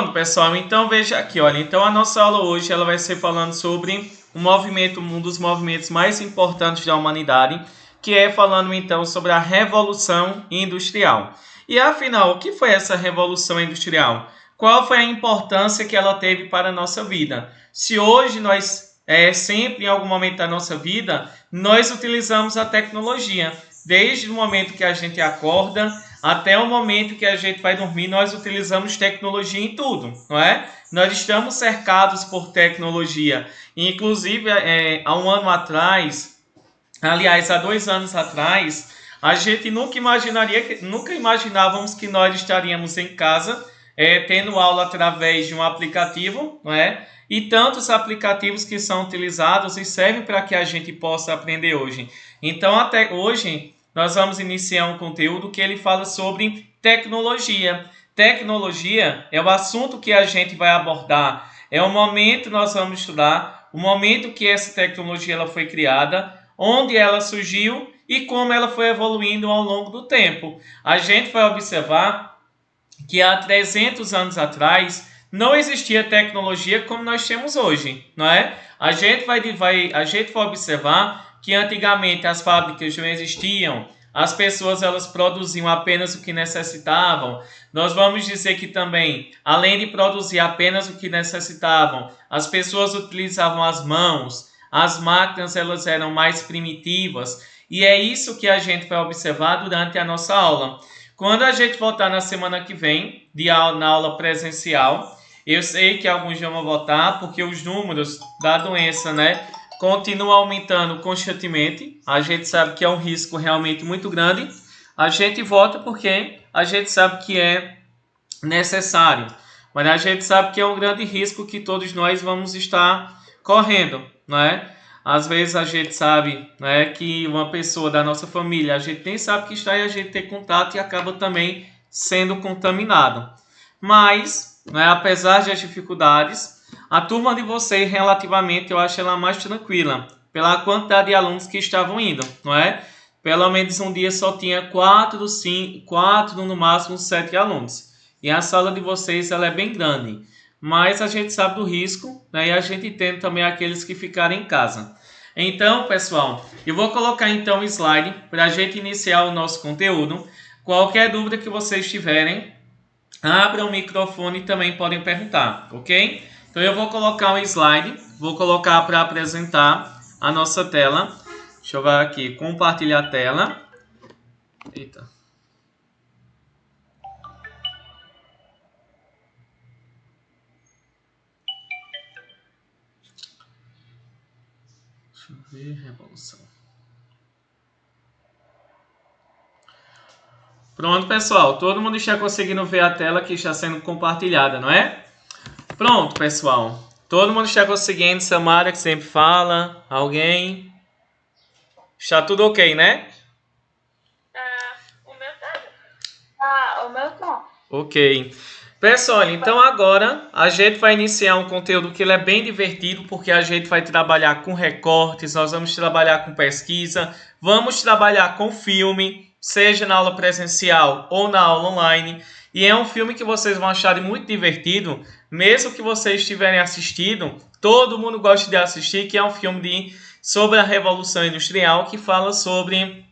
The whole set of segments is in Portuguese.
Pronto, pessoal, então veja aqui, olha, então a nossa aula hoje ela vai ser falando sobre um dos movimentos mais importantes da humanidade, que é falando então sobre a Revolução Industrial. E afinal, o que foi essa Revolução Industrial? Qual foi a importância que ela teve para a nossa vida? Se hoje nós, sempre em algum momento da nossa vida, nós utilizamos a tecnologia, desde o momento que a gente acorda até o momento que a gente vai dormir, nós utilizamos tecnologia em tudo, não é? Nós estamos cercados por tecnologia. Inclusive, há um ano atrás, aliás, há 2 anos atrás, a gente nunca imaginávamos que nós estaríamos em casa, tendo aula através de um aplicativo, não é? E tantos aplicativos que são utilizados e servem para que a gente possa aprender hoje. Então, até hoje, nós vamos iniciar um conteúdo que ele fala sobre tecnologia. Tecnologia é o assunto que a gente vai abordar. É o momento que nós vamos estudar, o momento que essa tecnologia ela foi criada, onde ela surgiu e como ela foi evoluindo ao longo do tempo. A gente vai observar que há 300 anos atrás não existia tecnologia como nós temos hoje, não é? A gente vai observar que antigamente as fábricas não existiam, as pessoas elas produziam apenas o que necessitavam. Nós vamos dizer que também, além de produzir apenas o que necessitavam, as pessoas utilizavam as mãos, as máquinas elas eram mais primitivas, e é isso que a gente vai observar durante a nossa aula. Quando a gente voltar na semana que vem, na aula presencial, eu sei que alguns vão votar porque os números da doença, né, continua aumentando constantemente. A gente sabe que é um risco realmente muito grande. A gente vota porque a gente sabe que é necessário, mas a gente sabe que é um grande risco que todos nós vamos estar correndo, não é? Às vezes a gente sabe, né, que uma pessoa da nossa família, a gente nem sabe que está e a gente tem contato e acaba também sendo contaminado. Mas, né, apesar das dificuldades, a turma de vocês, relativamente, eu acho ela mais tranquila, pela quantidade de alunos que estavam indo, não é? Pelo menos um dia só tinha 4, 5, 4, no máximo 7 alunos. E a sala de vocês ela é bem grande. Mas a gente sabe do risco, né? E a gente tem também aqueles que ficarem em casa. Então, pessoal, eu vou colocar então o slide para a gente iniciar o nosso conteúdo. Qualquer dúvida que vocês tiverem, abra o microfone e também podem perguntar, ok? Então eu vou colocar um slide, vou colocar para apresentar a nossa tela. Deixa eu ver aqui, compartilhar a tela. Eita. Deixa eu ver, revolução. Pronto, pessoal, todo mundo está conseguindo ver a tela que está sendo compartilhada, não é? Pronto, pessoal. Todo mundo está conseguindo, Samara, que sempre fala. Alguém? Está tudo ok, né? O meu tá. O meu tá. Ok. Pessoal, então agora a gente vai iniciar um conteúdo que ele é bem divertido, porque a gente vai trabalhar com recortes, nós vamos trabalhar com pesquisa, vamos trabalhar com filme, seja na aula presencial ou na aula online. E é um filme que vocês vão achar muito divertido, mesmo que vocês tiverem assistido, todo mundo gosta de assistir, que é um filme sobre a Revolução Industrial, que fala sobre...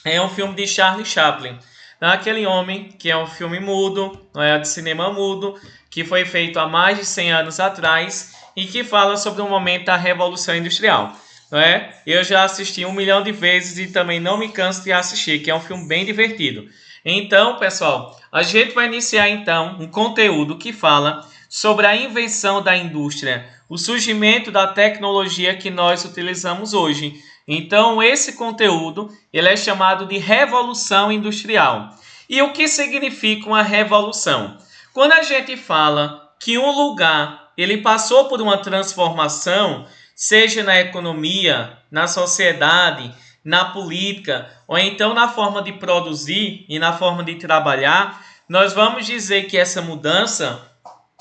É um filme de Charlie Chaplin. Aquele homem, que é um filme mudo, não é, de cinema mudo, que foi feito há mais de 100 anos atrás e que fala sobre o momento da Revolução Industrial. Não é? Eu já assisti 1 milhão de vezes e também não me canso de assistir, que é um filme bem divertido. Então, pessoal, a gente vai iniciar então um conteúdo que fala sobre a invenção da indústria, o surgimento da tecnologia que nós utilizamos hoje. Então, esse conteúdo ele é chamado de Revolução Industrial. E o que significa uma revolução? Quando a gente fala que um lugar ele passou por uma transformação, seja na economia, na sociedade, na política, ou então na forma de produzir e na forma de trabalhar, nós vamos dizer que essa mudança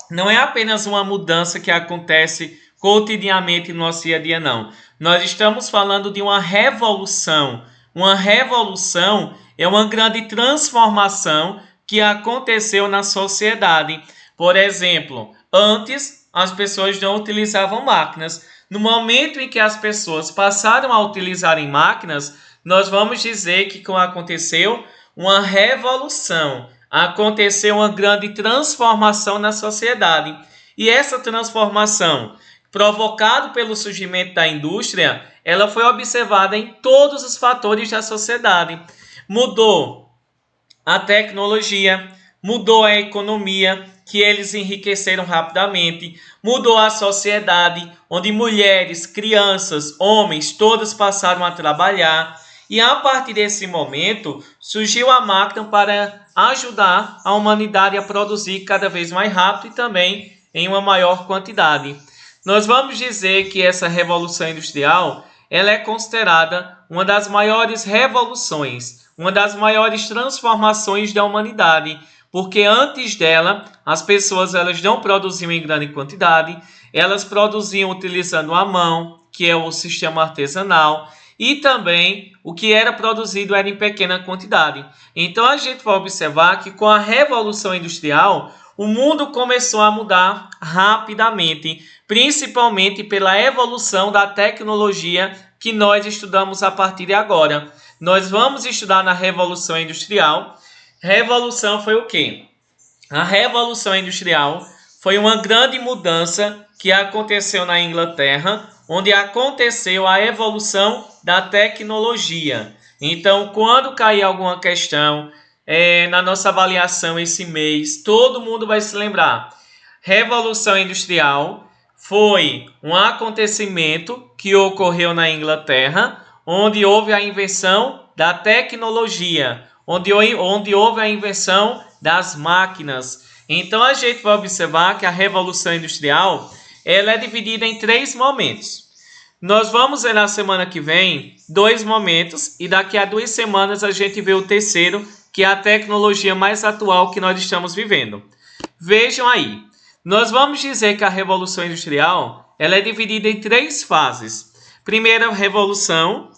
não é apenas uma mudança que acontece cotidianamente no nosso dia a dia, não. Nós estamos falando de uma revolução. Uma revolução é uma grande transformação que aconteceu na sociedade. Por exemplo, antes as pessoas não utilizavam máquinas. No momento em que as pessoas passaram a utilizarem máquinas, nós vamos dizer que aconteceu uma revolução, aconteceu uma grande transformação na sociedade. E essa transformação, provocada pelo surgimento da indústria, ela foi observada em todos os fatores da sociedade. Mudou a tecnologia, mudou a economia, que eles enriqueceram rapidamente, mudou a sociedade, onde mulheres, crianças, homens, todos passaram a trabalhar. E a partir desse momento, surgiu a máquina para ajudar a humanidade a produzir cada vez mais rápido e também em uma maior quantidade. Nós vamos dizer que essa revolução industrial, ela é considerada uma das maiores revoluções, uma das maiores transformações da humanidade, porque antes dela, as pessoas elas não produziam em grande quantidade, elas produziam utilizando a mão, que é o sistema artesanal, e também o que era produzido era em pequena quantidade. Então a gente vai observar que com a Revolução Industrial, o mundo começou a mudar rapidamente, principalmente pela evolução da tecnologia que nós estudamos a partir de agora. Nós vamos estudar na Revolução Industrial. Revolução foi o quê? A Revolução Industrial foi uma grande mudança que aconteceu na Inglaterra, onde aconteceu a evolução da tecnologia. Então, quando cair alguma questão na nossa avaliação esse mês, todo mundo vai se lembrar. Revolução Industrial foi um acontecimento que ocorreu na Inglaterra, onde houve a invenção da tecnologia, onde houve a invenção das máquinas. Então, a gente vai observar que a Revolução Industrial ela é dividida em 3 momentos. Nós vamos ver na semana que vem 2 momentos e daqui a 2 semanas a gente vê o terceiro, que é a tecnologia mais atual que nós estamos vivendo. Vejam aí, nós vamos dizer que a Revolução Industrial ela é dividida em 3 fases. Primeira revolução,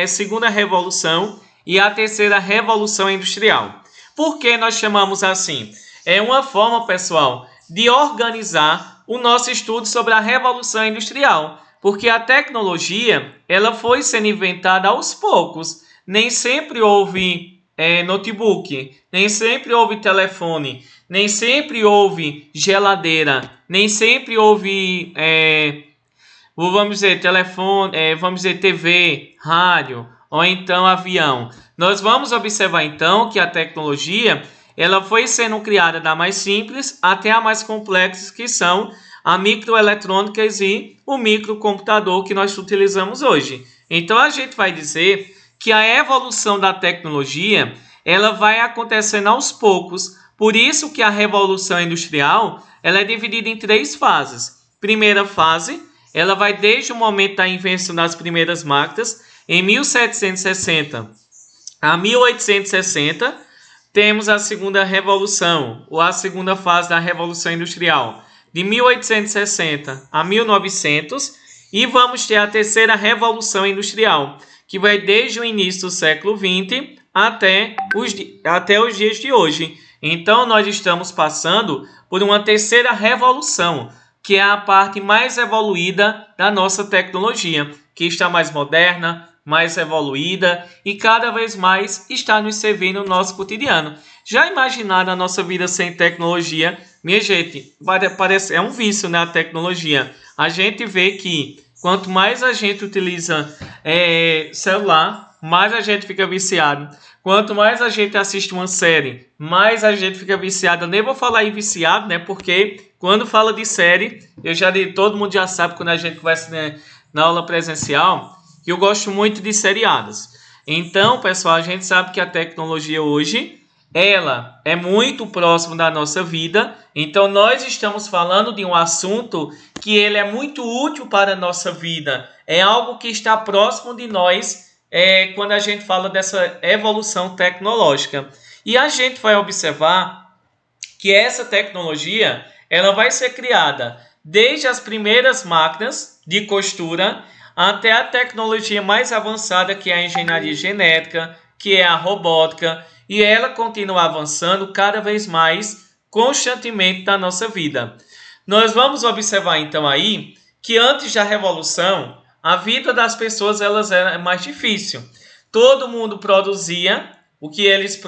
segunda revolução e a terceira revolução industrial. Por que nós chamamos assim? É uma forma, pessoal, de organizar o nosso estudo sobre a Revolução Industrial, porque a tecnologia ela foi sendo inventada aos poucos. Nem sempre houve notebook, nem sempre houve telefone, nem sempre houve geladeira, nem sempre houve, vamos dizer, telefone, vamos dizer, TV, rádio, ou então avião. Nós vamos observar então que a tecnologia ela foi sendo criada da mais simples até a mais complexa, que são a microeletrônicas e o microcomputador que nós utilizamos hoje. Então a gente vai dizer que a evolução da tecnologia ela vai acontecendo aos poucos. Por isso que a Revolução Industrial ela é dividida em 3 fases. Primeira fase, ela vai desde o momento da invenção das primeiras máquinas, em 1760 a 1860, temos a segunda revolução, ou a segunda fase da Revolução Industrial, de 1860 a 1900, e vamos ter a terceira Revolução Industrial, que vai desde o início do século XX até os dias de hoje. Então, nós estamos passando por uma terceira revolução, que é a parte mais evoluída da nossa tecnologia, que está mais moderna, mais evoluída e cada vez mais está nos servindo no nosso cotidiano. Já imaginaram a nossa vida sem tecnologia? Minha gente, parece, é um vício, né, a tecnologia. A gente vê que quanto mais a gente utiliza celular, mais a gente fica viciado. Quanto mais a gente assiste uma série, mais a gente fica viciado. Eu nem vou falar em viciado, né? Porque quando fala de série, todo mundo já sabe quando a gente conversa, né, na aula presencial, que eu gosto muito de seriados. Então, pessoal, a gente sabe que a tecnologia hoje, ela é muito próxima da nossa vida. Então, nós estamos falando de um assunto que ele é muito útil para a nossa vida. É algo que está próximo de nós quando a gente fala dessa evolução tecnológica. E a gente vai observar que essa tecnologia ela vai ser criada desde as primeiras máquinas de costura até a tecnologia mais avançada, que é a engenharia genética, que é a robótica, e ela continua avançando cada vez mais constantemente na nossa vida. Nós vamos observar então aí que antes da Revolução, a vida das pessoas era mais difícil. Todo mundo produzia o que eles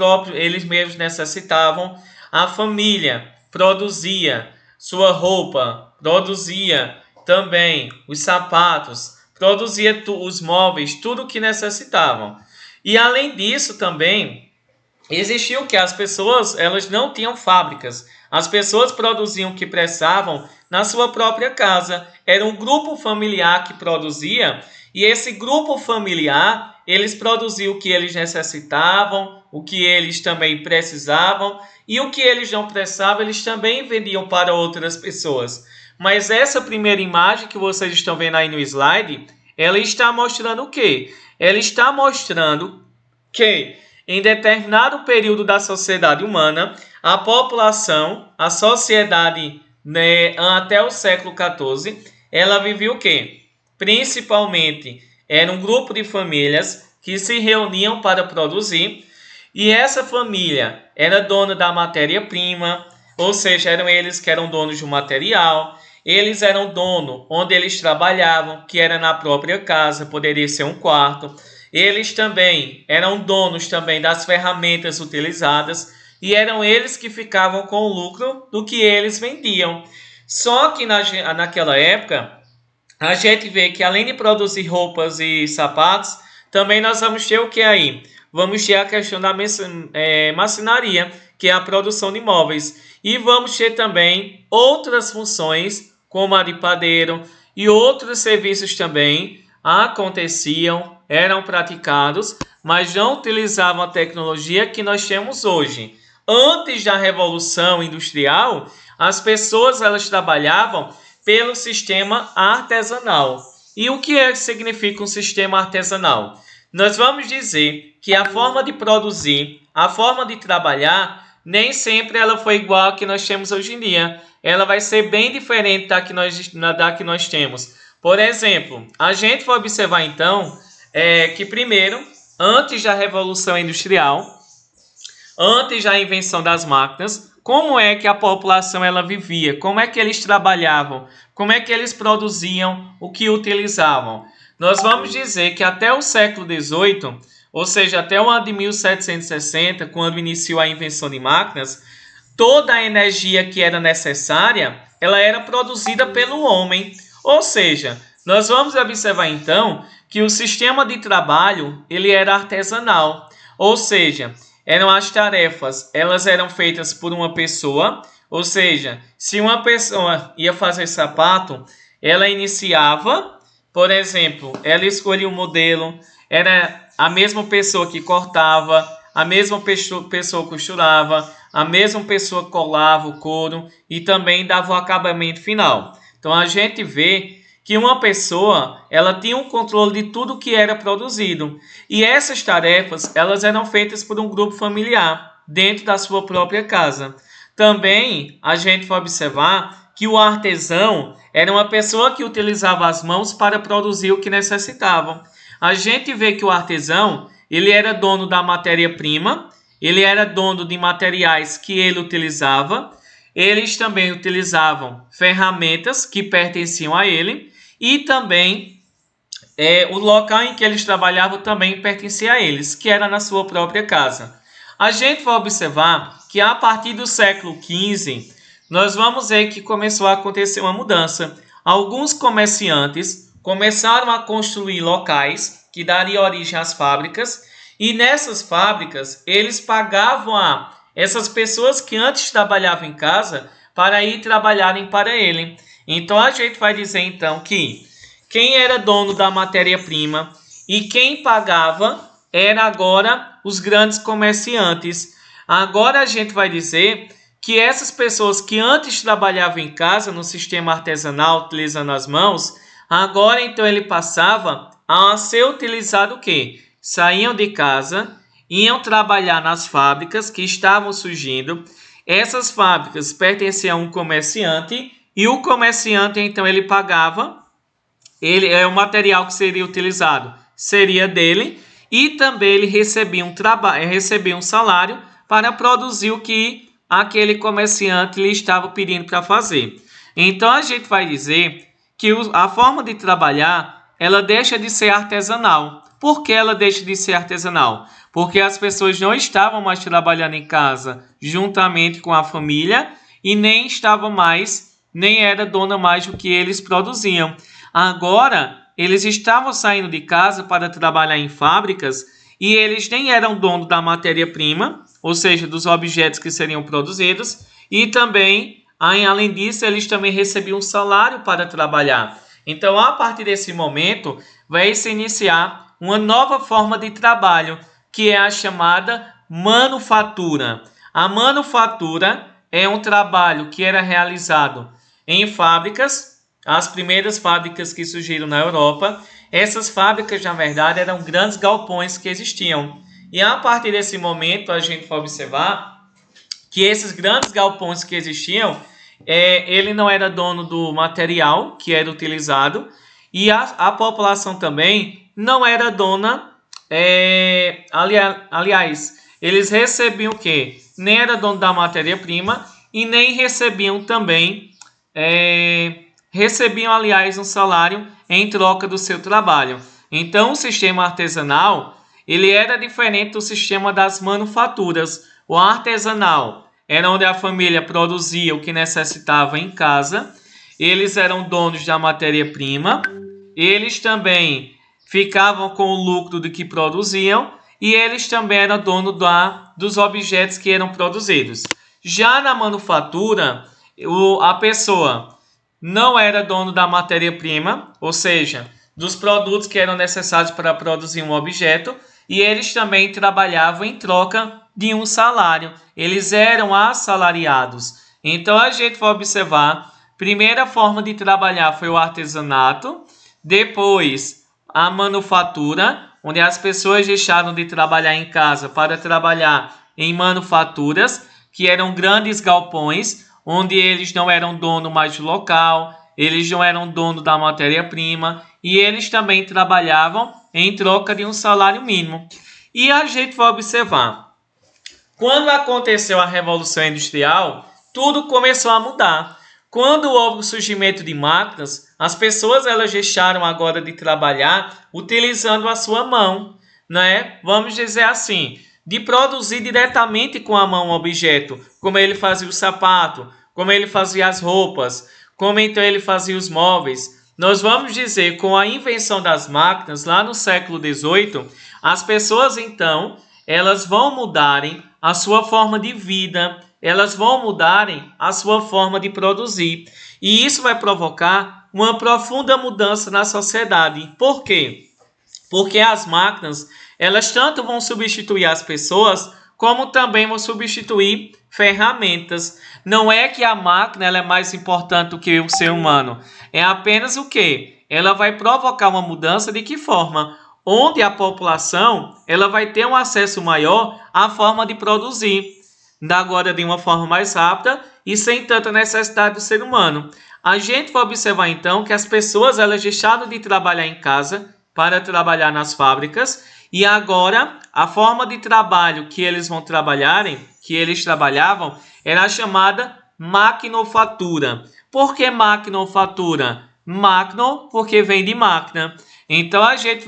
mesmos necessitavam. A família produzia sua roupa, produzia também os sapatos, produzia os móveis, tudo o que necessitavam. E além disso também existia o que as pessoas, elas não tinham fábricas. As pessoas produziam o que precisavam na sua própria casa. Era um grupo familiar que produzia, e esse grupo familiar, eles produziam o que eles necessitavam, o que eles também precisavam, e o que eles não precisavam, eles também vendiam para outras pessoas. Mas essa primeira imagem que vocês estão vendo aí no slide, ela está mostrando o quê? Ela está mostrando que em determinado período da sociedade humana, a população, a sociedade, né, até o século XIV, ela vivia o quê? Principalmente, era um grupo de famílias que se reuniam para produzir, e essa família era dona da matéria-prima, ou seja, eram eles que eram donos do material, eles eram dono onde eles trabalhavam, que era na própria casa, poderia ser um quarto. Eles também eram donos também das ferramentas utilizadas e eram eles que ficavam com o lucro do que eles vendiam. Só que naquela época, a gente vê que além de produzir roupas e sapatos, também nós vamos ter o que aí? Vamos ter a questão da marcenaria, que é a produção de móveis. E vamos ter também outras funções, como a de padeiro, e outros serviços também aconteciam, eram praticados, mas não utilizavam a tecnologia que nós temos hoje. Antes da Revolução Industrial, as pessoas elas trabalhavam pelo sistema artesanal. E o que significa um sistema artesanal? Nós vamos dizer que a forma de produzir, a forma de trabalhar, nem sempre ela foi igual a que nós temos hoje em dia. Ela vai ser bem diferente da que nós temos. Por exemplo, a gente vai observar então que primeiro, antes da Revolução Industrial, antes da invenção das máquinas, como é que a população ela vivia? Como é que eles trabalhavam? Como é que eles produziam o que utilizavam? Nós vamos dizer que até o século XVIII, ou seja, até o ano de 1760, quando iniciou a invenção de máquinas, toda a energia que era necessária, ela era produzida pelo homem. Ou seja, nós vamos observar então que o sistema de trabalho ele era artesanal. Ou seja, eram as tarefas, elas eram feitas por uma pessoa. Ou seja, se uma pessoa ia fazer sapato, ela iniciava, por exemplo, ela escolhia o modelo, era a mesma pessoa que cortava, a mesma pessoa costurava, a mesma pessoa colava o couro e também dava o acabamento final. Então a gente vê que uma pessoa ela tinha um controle de tudo que era produzido. E essas tarefas elas eram feitas por um grupo familiar dentro da sua própria casa. Também a gente vai observar que o artesão era uma pessoa que utilizava as mãos para produzir o que necessitavam. A gente vê que o artesão ele era dono da matéria-prima, ele era dono de materiais que ele utilizava, eles também utilizavam ferramentas que pertenciam a ele e também o local em que eles trabalhavam também pertencia a eles, que era na sua própria casa. A gente vai observar que a partir do século XV, nós vamos ver que começou a acontecer uma mudança. Alguns comerciantes começaram a construir locais que dariam origem às fábricas e nessas fábricas eles pagavam a essas pessoas que antes trabalhavam em casa para ir trabalharem para ele. Então a gente vai dizer então que quem era dono da matéria-prima e quem pagava era agora os grandes comerciantes. Agora a gente vai dizer que essas pessoas que antes trabalhavam em casa no sistema artesanal utilizando as mãos, agora então ele passava a ser utilizado o quê? Saíam de casa, iam trabalhar nas fábricas que estavam surgindo. Essas fábricas pertenciam a um comerciante e o comerciante então ele pagava, o material que seria utilizado seria dele e também ele recebia um salário para produzir o que aquele comerciante lhe estava pedindo para fazer. Então a gente vai dizer que a forma de trabalhar, ela deixa de ser artesanal. Por que ela deixa de ser artesanal? Porque as pessoas não estavam mais trabalhando em casa juntamente com a família e nem estavam mais, nem era dona mais do que eles produziam. Agora, eles estavam saindo de casa para trabalhar em fábricas e eles nem eram donos da matéria-prima, ou seja, dos objetos que seriam produzidos, e também, além disso, eles também recebiam um salário para trabalhar. Então, a partir desse momento, vai se iniciar uma nova forma de trabalho, que é a chamada manufatura. A manufatura é um trabalho que era realizado em fábricas, as primeiras fábricas que surgiram na Europa. Essas fábricas, na verdade, eram grandes galpões que existiam. E a partir desse momento, a gente vai observar que esses grandes galpões que existiam, ele não era dono do material que era utilizado e a população também não era dona, aliás, eles recebiam o quê? Nem era dono da matéria-prima e nem recebiam também, aliás, um salário em troca do seu trabalho. Então, o sistema artesanal, ele era diferente do sistema das manufaturas. O artesanal era onde a família produzia o que necessitava em casa, eles eram donos da matéria-prima, eles também ficavam com o lucro do que produziam e eles também eram donos dos objetos que eram produzidos. Já na manufatura, a pessoa não era dono da matéria-prima, ou seja, dos produtos que eram necessários para produzir um objeto, e eles também trabalhavam em troca de um salário. Eles eram assalariados. Então a gente vai observar, primeira forma de trabalhar foi o artesanato, depois a manufatura, onde as pessoas deixaram de trabalhar em casa para trabalhar em manufaturas, que eram grandes galpões, onde eles não eram dono mais do local, eles não eram dono da matéria-prima e eles também trabalhavam em troca de um salário mínimo. E a gente vai observar, quando aconteceu a Revolução Industrial, tudo começou a mudar. Quando houve o surgimento de máquinas, as pessoas elas deixaram agora de trabalhar utilizando a sua mão, né? Vamos dizer assim, de produzir diretamente com a mão um objeto, como ele fazia o sapato, como ele fazia as roupas, como então ele fazia os móveis. Nós vamos dizer, com a invenção das máquinas, lá no século XVIII, as pessoas então, elas vão mudarem a sua forma de vida, elas vão mudarem a sua forma de produzir. E isso vai provocar uma profunda mudança na sociedade. Por quê? Porque as máquinas, elas tanto vão substituir as pessoas, como também vão substituir ferramentas. Não é que a máquina ela é mais importante do que o ser humano. É apenas o quê? Ela vai provocar uma mudança de que forma? Onde a população ela vai ter um acesso maior à forma de produzir, agora de uma forma mais rápida e sem tanta necessidade do ser humano. A gente vai observar então que as pessoas elas deixaram de trabalhar em casa para trabalhar nas fábricas e agora a forma de trabalho que eles vão trabalharem, que eles trabalhavam, era a chamada maquinofatura. Por que maquinofatura? Máquina porque vem de máquina. Então a gente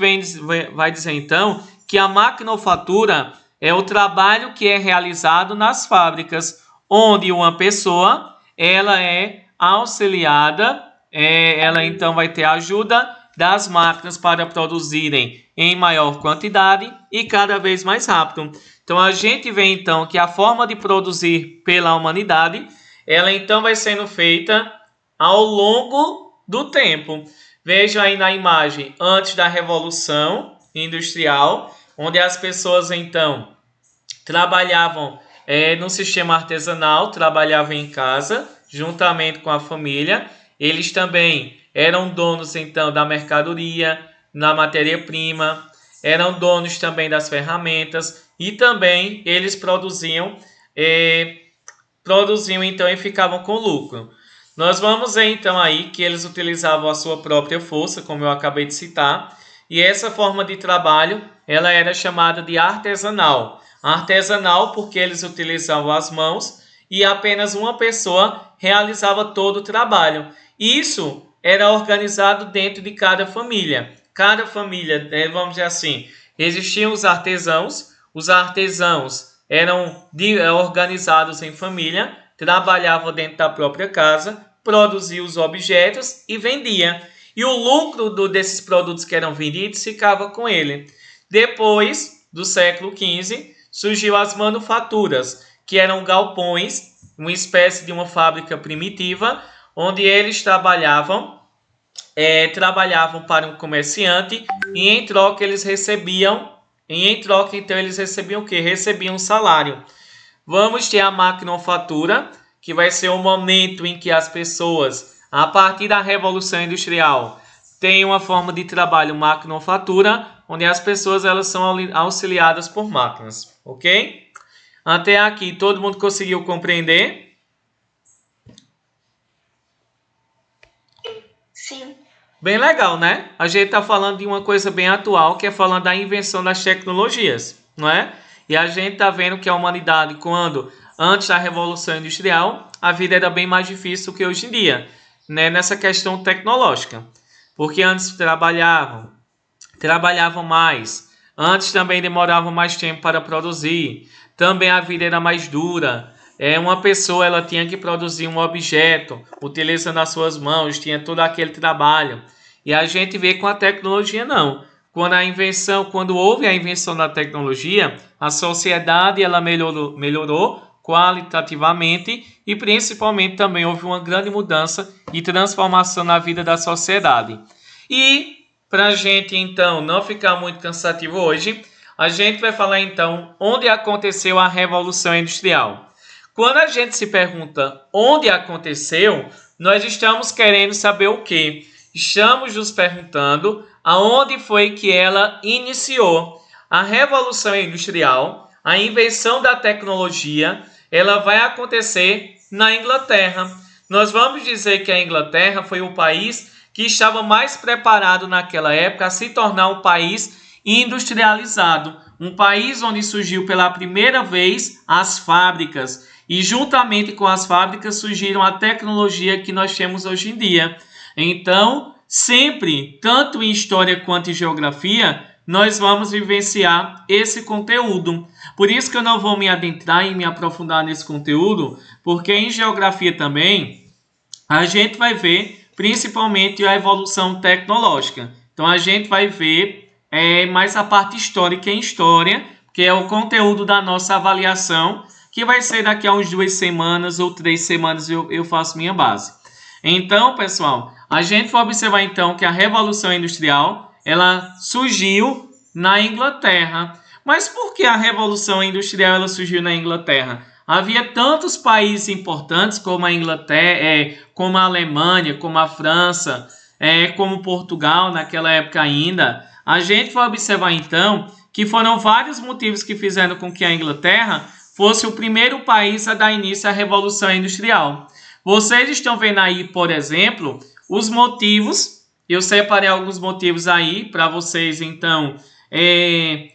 vai dizer então que a maquinofatura é o trabalho que é realizado nas fábricas, onde uma pessoa ela é auxiliada, ela então vai ter ajuda das máquinas para produzirem em maior quantidade e cada vez mais rápido. Então a gente vê então que a forma de produzir pela humanidade, ela então vai sendo feita ao longo do tempo. Veja aí na imagem antes da Revolução Industrial, onde as pessoas então trabalhavam no sistema artesanal, trabalhavam em casa, juntamente com a família. Eles também eram donos então da mercadoria, na matéria-prima, eram donos também das ferramentas e também eles produziam então e ficavam com lucro. Nós vamos ver então aí que eles utilizavam a sua própria força, como eu acabei de citar, e essa forma de trabalho ela era chamada de artesanal. Artesanal porque eles utilizavam as mãos e apenas uma pessoa realizava todo o trabalho. Isso era organizado dentro de cada família. Cada família, vamos dizer assim, existiam os artesãos eram organizados em família, trabalhavam dentro da própria casa, produziam os objetos e vendiam. E o lucro desses produtos que eram vendidos ficava com ele. Depois do século XV, surgiu as manufaturas, que eram galpões, uma espécie de uma fábrica primitiva, onde eles trabalhavam para um comerciante e em troca eles recebiam o quê? Recebiam um salário. Vamos ter a maquinofatura, que vai ser o momento em que as pessoas, a partir da Revolução Industrial, têm uma forma de trabalho maquinofatura, onde as pessoas elas são auxiliadas por máquinas, ok? Até aqui, todo mundo conseguiu compreender? Sim. Bem legal, né? A gente está falando de uma coisa bem atual, que é falando da invenção das tecnologias, não é? E a gente está vendo que a humanidade, antes da Revolução Industrial, a vida era bem mais difícil do que hoje em dia, né? Nessa questão tecnológica. Porque antes trabalhavam mais, antes também demoravam mais tempo para produzir, também a vida era mais dura. Uma pessoa ela tinha que produzir um objeto, utilizando as suas mãos, tinha todo aquele trabalho. E a gente vê com a tecnologia não. Quando houve a invenção da tecnologia, a sociedade ela melhorou qualitativamente e principalmente também houve uma grande mudança e transformação na vida da sociedade. E para a gente então não ficar muito cansativo hoje, a gente vai falar então onde aconteceu a Revolução Industrial. Quando a gente se pergunta onde aconteceu, nós estamos querendo saber o quê? Estamos nos perguntando aonde foi que ela iniciou. A Revolução Industrial, a invenção da tecnologia, ela vai acontecer na Inglaterra. Nós vamos dizer que a Inglaterra foi o país que estava mais preparado naquela época a se tornar um país industrializado. Um país onde surgiu pela primeira vez as fábricas. E juntamente com as fábricas surgiram a tecnologia que nós temos hoje em dia. Então, sempre, tanto em história quanto em geografia, nós vamos vivenciar esse conteúdo. Por isso que eu não vou me adentrar e me aprofundar nesse conteúdo, porque em geografia também a gente vai ver principalmente a evolução tecnológica. Então a gente vai ver mais a parte histórica em história, que é o conteúdo da nossa avaliação, que vai ser daqui a uns 2 semanas ou 3 semanas eu faço minha base. Então, pessoal, a gente vai observar então que a Revolução Industrial, ela surgiu na Inglaterra. Mas por que a Revolução Industrial ela surgiu na Inglaterra? Havia tantos países importantes como a Inglaterra, como a Alemanha, como a França, como Portugal naquela época ainda. A gente vai observar então que foram vários motivos que fizeram com que a Inglaterra fosse o primeiro país a dar início à Revolução Industrial. Vocês estão vendo aí, por exemplo, os motivos. Eu separei alguns motivos aí para vocês, então,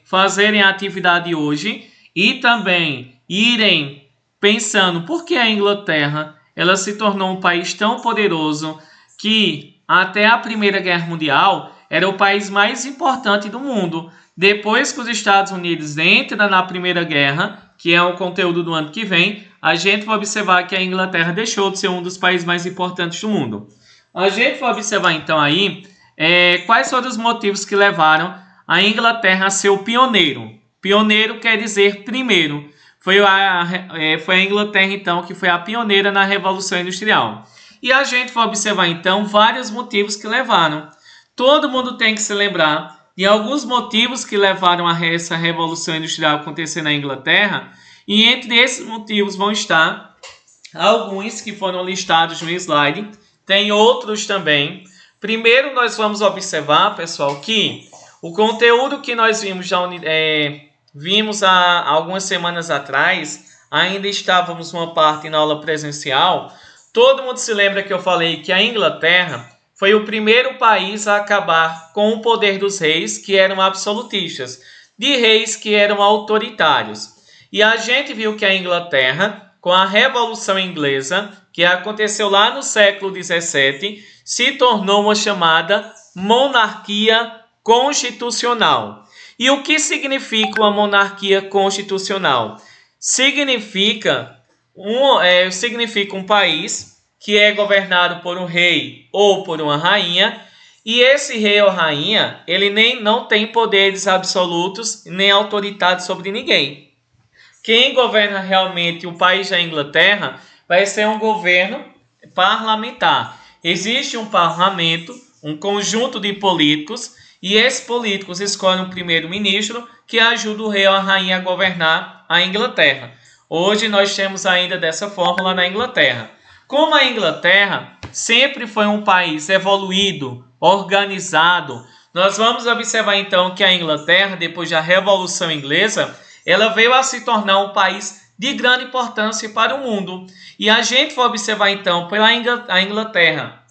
fazerem a atividade hoje e também irem pensando por que a Inglaterra ela se tornou um país tão poderoso que até a Primeira Guerra Mundial era o país mais importante do mundo. Depois que os Estados Unidos entram na Primeira Guerra, que é o conteúdo do ano que vem, a gente vai observar que a Inglaterra deixou de ser um dos países mais importantes do mundo. A gente vai observar então aí quais foram os motivos que levaram a Inglaterra a ser o pioneiro. Pioneiro quer dizer primeiro. Foi a Inglaterra então que foi a pioneira na Revolução Industrial. E a gente vai observar então vários motivos que levaram. Todo mundo tem que se lembrar de alguns motivos que levaram a essa Revolução Industrial acontecer na Inglaterra, e entre esses motivos vão estar alguns que foram listados no slide, tem outros também. Primeiro nós vamos observar, pessoal, que o conteúdo que nós vimos há algumas semanas atrás, ainda estávamos uma parte na aula presencial. Todo mundo se lembra que eu falei que a Inglaterra foi o primeiro país a acabar com o poder dos reis, que eram absolutistas, de reis que eram autoritários. E a gente viu que a Inglaterra com a Revolução Inglesa, que aconteceu lá no século XVII, se tornou uma chamada monarquia constitucional. E o que significa uma monarquia constitucional? Significa um país que é governado por um rei ou por uma rainha, e esse rei ou rainha, ele não tem poderes absolutos nem autoridade sobre ninguém. Quem governa realmente o país da Inglaterra vai ser um governo parlamentar. Existe um parlamento, um conjunto de políticos, e esses políticos escolhem um primeiro-ministro que ajuda o rei ou a rainha a governar a Inglaterra. Hoje nós temos ainda dessa forma lá na Inglaterra. Como a Inglaterra sempre foi um país evoluído, organizado, nós vamos observar então que a Inglaterra, depois da Revolução Inglesa, ela veio a se tornar um país de grande importância para o mundo. E a gente vai observar então pela Inglaterra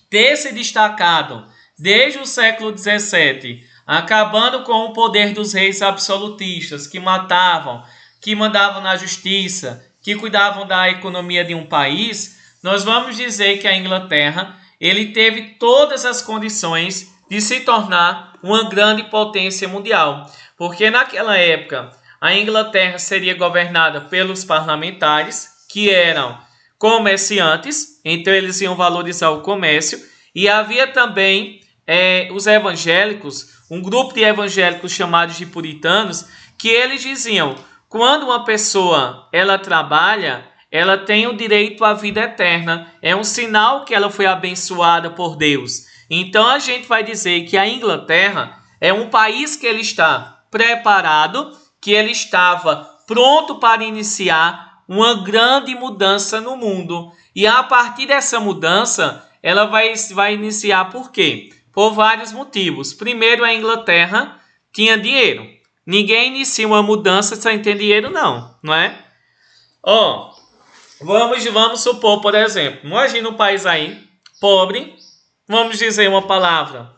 ter se destacado desde o século XVII, acabando com o poder dos reis absolutistas que matavam, que mandavam na justiça, que cuidavam da economia de um país. Nós vamos dizer que a Inglaterra ele teve todas as condições de se tornar uma grande potência mundial, porque naquela época a Inglaterra seria governada pelos parlamentares, que eram comerciantes, então eles iam valorizar o comércio, e havia também os evangélicos, um grupo de evangélicos chamados de puritanos, que eles diziam: quando uma pessoa ela trabalha, ela tem o direito à vida eterna, é um sinal que ela foi abençoada por Deus. Então a gente vai dizer que a Inglaterra é um país que ele está preparado, que ele estava pronto para iniciar uma grande mudança no mundo. E a partir dessa mudança, ela vai iniciar por quê? Por vários motivos. Primeiro, a Inglaterra tinha dinheiro. Ninguém inicia uma mudança sem ter dinheiro, não é? Vamos supor, por exemplo, imagina um país aí, pobre, vamos dizer uma palavra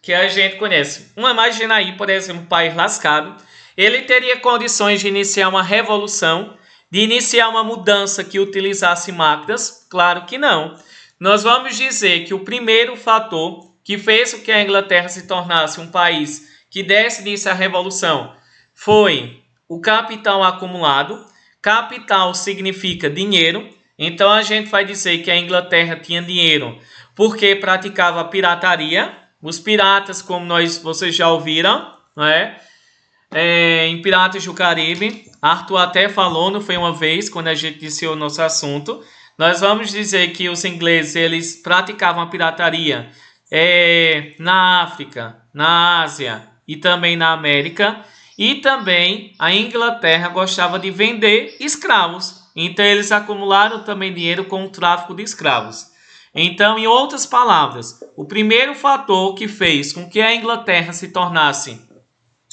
que a gente conhece. Imagina aí, por exemplo, um país lascado. Ele teria condições de iniciar uma revolução, de iniciar uma mudança que utilizasse máquinas? Claro que não. Nós vamos dizer que o primeiro fator que fez com que a Inglaterra se tornasse um país que desse início à revolução foi o capital acumulado. Capital significa dinheiro. Então a gente vai dizer que a Inglaterra tinha dinheiro porque praticava pirataria. Os piratas, como vocês já ouviram, não é? Em Piratas do Caribe, Arthur até falou, não foi uma vez, quando a gente iniciou o nosso assunto. Nós vamos dizer que os ingleses eles praticavam a pirataria na África, na Ásia e também na América. E também a Inglaterra gostava de vender escravos. Então eles acumularam também dinheiro com o tráfico de escravos. Então, em outras palavras, o primeiro fator que fez com que a Inglaterra se tornasse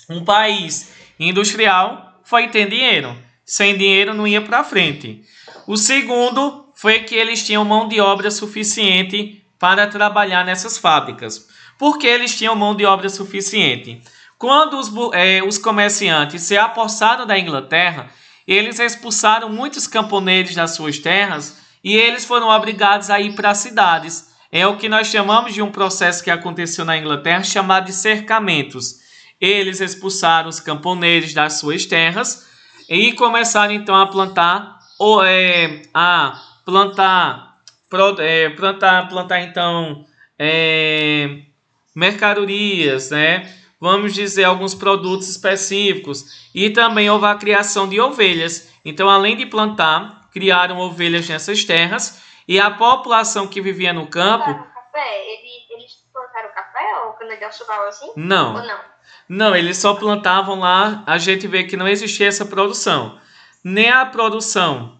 um país industrial foi ter dinheiro. Sem dinheiro não ia para frente. O segundo foi que eles tinham mão de obra suficiente para trabalhar nessas fábricas. Por que eles tinham mão de obra suficiente? Quando os comerciantes se apossaram da Inglaterra, eles expulsaram muitos camponeses das suas terras e eles foram obrigados a ir para as cidades. É o que nós chamamos de um processo que aconteceu na Inglaterra chamado de cercamentos. Eles expulsaram os camponeses das suas terras e começaram então a plantar então mercadorias, né? Vamos dizer alguns produtos específicos, e também houve a criação de ovelhas. Então, além de plantar, criaram ovelhas nessas terras, e a população que vivia no campo... Café? Eles plantaram café ou cana-de-açúcar assim? Não. Ou não? Não, eles só plantavam lá. A gente vê que não existia essa produção. Nem a produção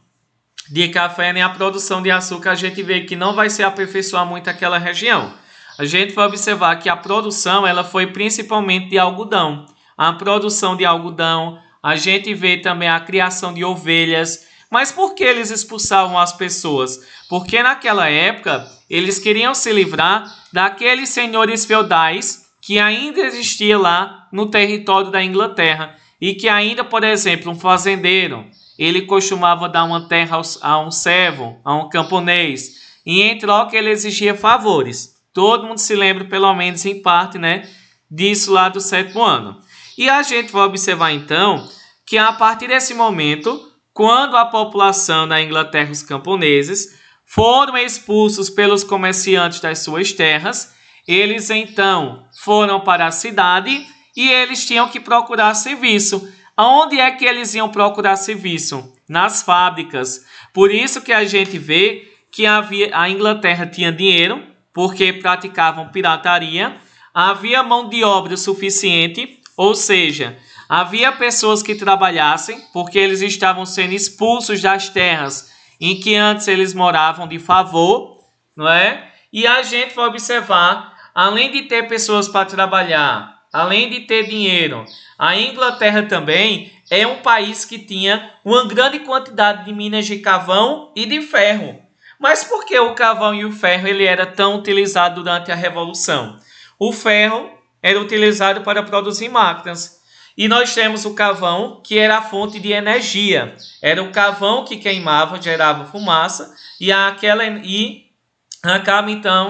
de café, nem a produção de açúcar, a gente vê que não vai se aperfeiçoar muito aquela região. A gente vai observar que a produção ela foi principalmente de algodão. A produção de algodão, a gente vê também a criação de ovelhas. Mas por que eles expulsavam as pessoas? Porque naquela época eles queriam se livrar daqueles senhores feudais que ainda existia lá no território da Inglaterra. E que ainda, por exemplo, um fazendeiro, ele costumava dar uma terra a um servo, a um camponês, e em troca ele exigia favores. Todo mundo se lembra, pelo menos em parte, né, disso lá do 7º ano. E a gente vai observar então que a partir desse momento, quando a população da Inglaterra, os camponeses, foram expulsos pelos comerciantes das suas terras, eles então foram para a cidade e eles tinham que procurar serviço. Aonde é que eles iam procurar serviço? Nas fábricas. Por isso que a gente vê que a Inglaterra tinha dinheiro, porque praticavam pirataria, havia mão de obra suficiente, ou seja, havia pessoas que trabalhassem, porque eles estavam sendo expulsos das terras em que antes eles moravam de favor, não é? E a gente vai observar, além de ter pessoas para trabalhar, além de ter dinheiro, a Inglaterra também é um país que tinha uma grande quantidade de minas de carvão e de ferro. Mas por que o carvão e o ferro ele era tão utilizado durante a Revolução? O ferro era utilizado para produzir máquinas. E nós temos o carvão, que era a fonte de energia. Era o carvão que queimava, gerava fumaça, e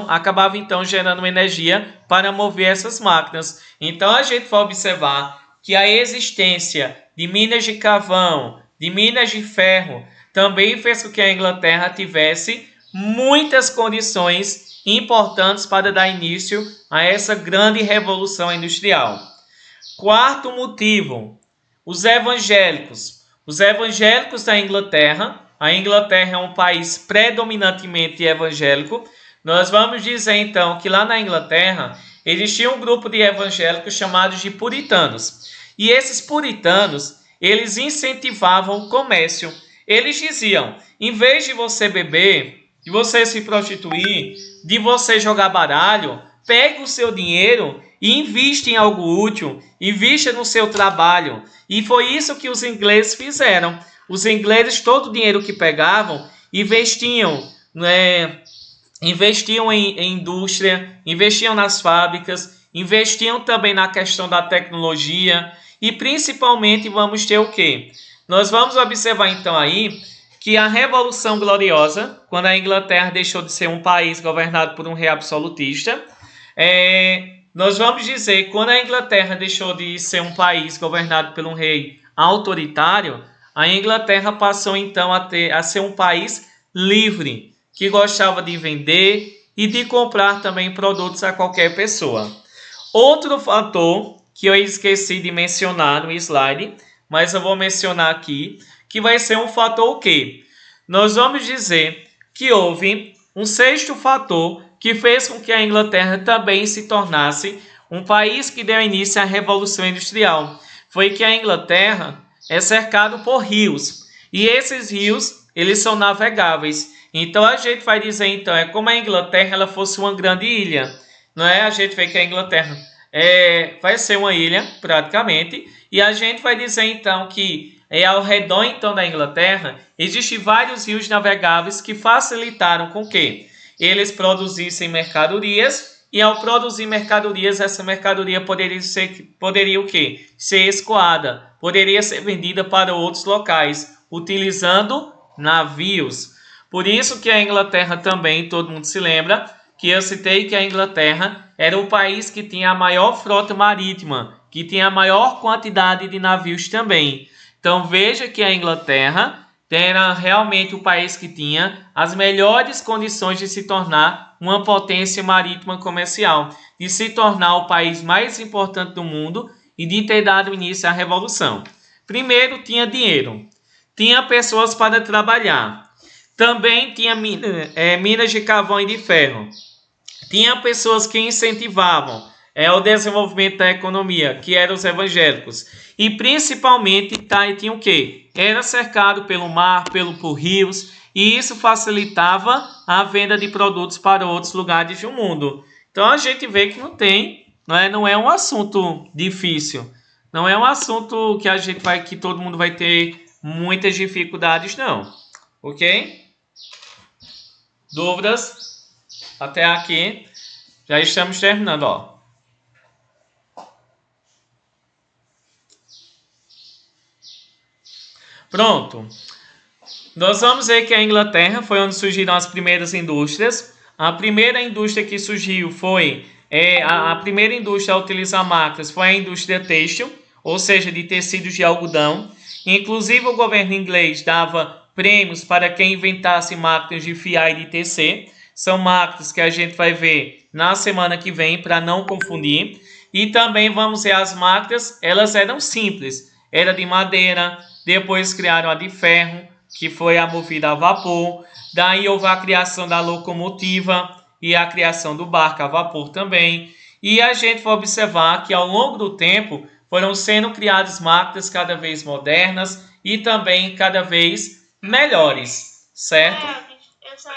acabava então gerando energia para mover essas máquinas. Então a gente vai observar que a existência de minas de carvão, de minas de ferro, também fez com que a Inglaterra tivesse muitas condições importantes para dar início a essa grande revolução industrial. Quarto motivo, os evangélicos. Os evangélicos da Inglaterra. A Inglaterra é um país predominantemente evangélico. Nós vamos dizer então que lá na Inglaterra existia um grupo de evangélicos chamados de puritanos. E esses puritanos, eles incentivavam o comércio. Eles diziam, em vez de você beber, de você se prostituir, de você jogar baralho, pegue o seu dinheiro e invista em algo útil, invista no seu trabalho. E foi isso que os ingleses fizeram. Os ingleses, todo o dinheiro que pegavam, investiam em indústria, investiam nas fábricas, investiam também na questão da tecnologia e principalmente vamos ter o quê? Nós vamos observar então aí que a Revolução Gloriosa, quando a Inglaterra deixou de ser um país governado por um rei absolutista, nós vamos dizer que quando a Inglaterra deixou de ser um país governado por um rei autoritário, a Inglaterra passou então a ser um país livre, que gostava de vender e de comprar também produtos a qualquer pessoa. Outro fator que eu esqueci de mencionar no slide, mas eu vou mencionar aqui, que vai ser um fator o quê? Nós vamos dizer que houve um sexto fator que fez com que a Inglaterra também se tornasse um país que deu início à Revolução Industrial. Foi que a Inglaterra é cercado por rios, e esses rios, eles são navegáveis. Então a gente vai dizer então, é como a Inglaterra ela fosse uma grande ilha, não é? A gente vê que a Inglaterra vai ser uma ilha, praticamente, e a gente vai dizer então que ao redor então da Inglaterra existem vários rios navegáveis que facilitaram com que eles produzissem mercadorias, e ao produzir mercadorias, essa mercadoria poderia o quê? Ser escoada, poderia ser vendida para outros locais, utilizando navios. Por isso que a Inglaterra também, todo mundo se lembra, que eu citei que a Inglaterra era o país que tinha a maior frota marítima, que tinha a maior quantidade de navios também. Então veja que a Inglaterra era realmente o país que tinha as melhores condições de se tornar uma potência marítima comercial, de se tornar o país mais importante do mundo e de ter dado início à Revolução. Primeiro, tinha dinheiro, tinha pessoas para trabalhar, também tinha minas de carvão e de ferro, tinha pessoas que incentivavam o desenvolvimento da economia, que eram os evangélicos. E principalmente tinha o quê? Era cercado pelo mar, por rios, e isso facilitava a venda de produtos para outros lugares do mundo. Então a gente vê que não é um assunto difícil. Não é um assunto que todo mundo vai ter muitas dificuldades, não. Ok? Dúvidas? Até aqui. Já estamos terminando, ó. Pronto. Nós vamos ver que a Inglaterra foi onde surgiram as primeiras indústrias. A primeira indústria que surgiu foi... a primeira indústria a utilizar máquinas foi a indústria têxtil, ou seja, de tecidos de algodão. Inclusive, o governo inglês dava prêmios para quem inventasse máquinas de fiar e de tecer. São máquinas que a gente vai ver na semana que vem, para não confundir. E também vamos ver as máquinas, elas eram simples. Era de madeira, depois criaram a de ferro, que foi a movida a vapor. Daí houve a criação da locomotiva e a criação do barco a vapor também. E a gente vai observar que ao longo do tempo foram sendo criadas máquinas cada vez modernas e também cada vez melhores, certo? Eu só